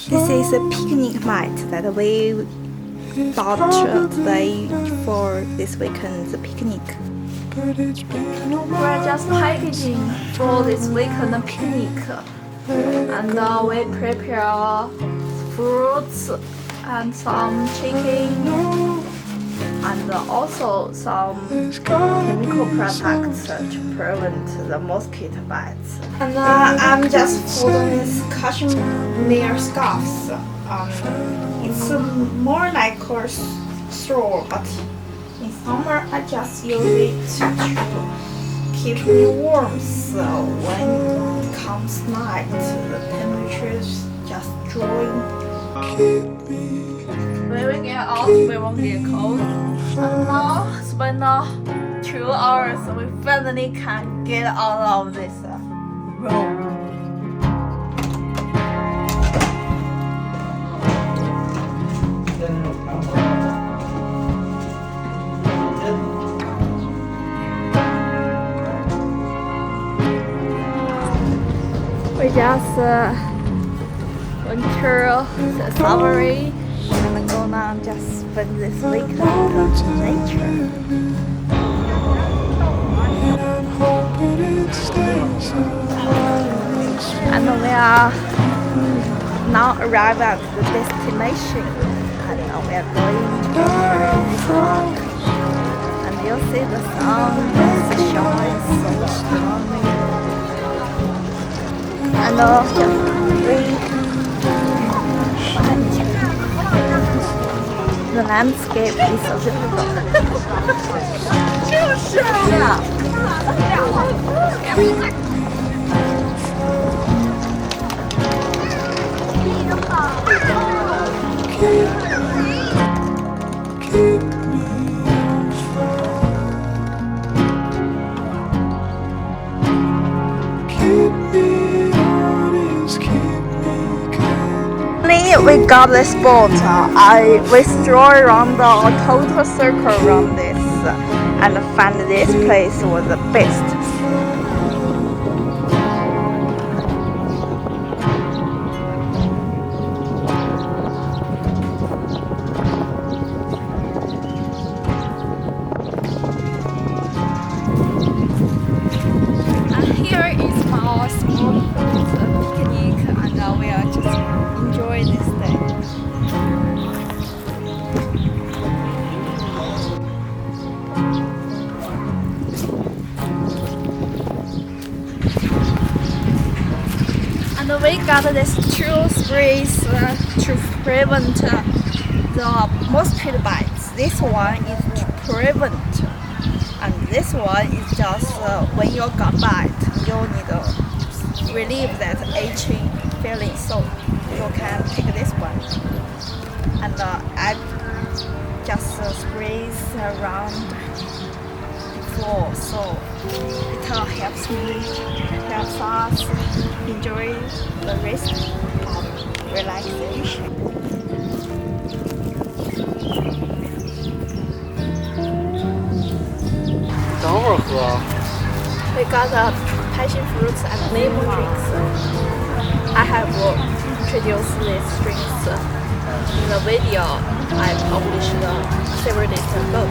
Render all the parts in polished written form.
This is a picnic mat that we bought today for this weekend's picnic. We're just packaging for this weekend picnic, and we prepare fruits and some chicken and also some chemical products to prevent the mosquito bites. And I'm just folding these cashmere scarves. It's more like a straw, but in summer I just use it to keep me warm. So when it comes night, the temperature is just drawing. When we get out, we won't get cold. And now, spend 2 hours, we finally can get out of this room. We just went to the safari and gonna just spend this weekend in nature. And we are now arrived at the destination, and we are going to this park. And you'll see the sun, the shine is so strong. And the landscape is so beautiful. We got this spot. We strolled around the total circle around this and found this place was the best. And here is our small picnic, and we are just enjoying this day. And we got this 2 sprays to prevent the mosquito bites. This one is to prevent, and this one is just when you got bite, you need to relieve that itching feeling. So you can take this one, and I just sprays around the floor, so it helps us enjoy the rest of relaxation. We got passion fruits and lemon drinks. I have introduced these drinks in the video I published several days ago.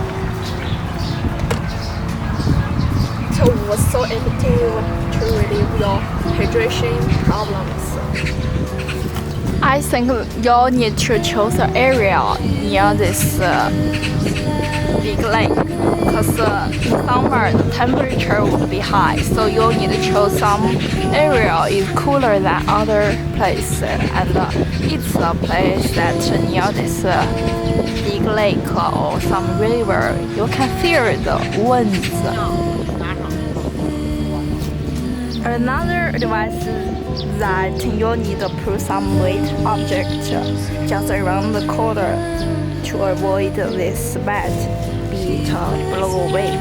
So it was so effective to relieve your hydration problems. I think you need to choose an area near this big lake, because in summer the temperature would be high, so you need to choose some area is cooler than other place, and it's a place that near this big lake or some river. You can feel the winds. Another advice is that you need to put some weight object just around the corner to avoid this bat beat blow away.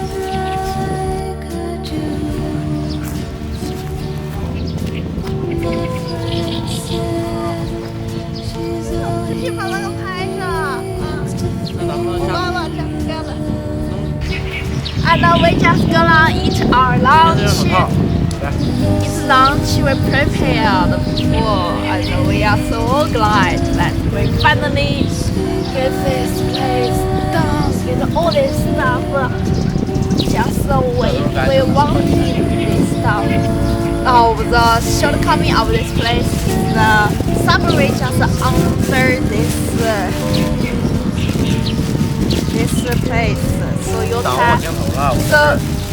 And we just gonna eat our lunch. It's lunch we prepared for, and we are so glad that we finally get this place done with all this stuff. Just we wanted this stuff. Oh, the shortcoming of this place is the subway just under this place, so you can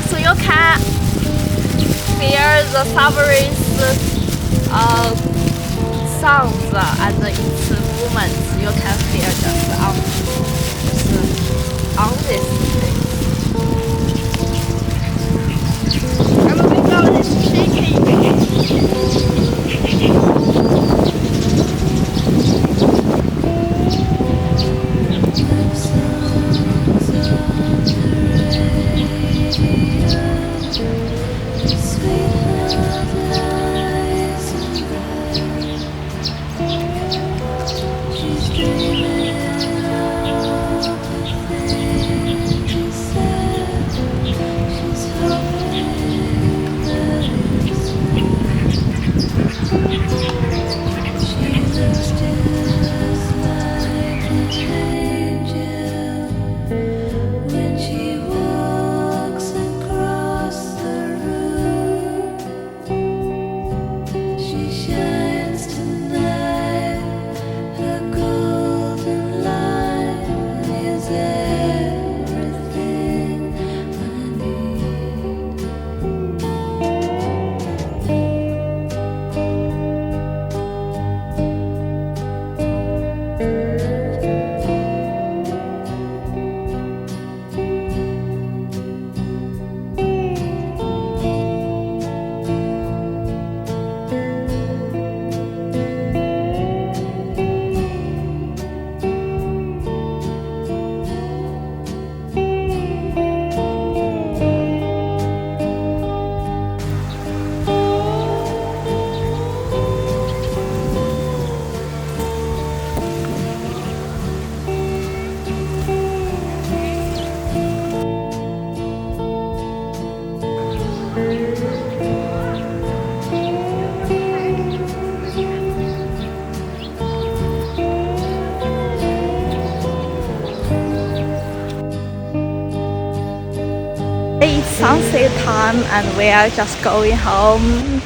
so you can hear the subway's sounds and its movements. You can hear just on this place. And we got this chicken. It's sunset time and we are just going home.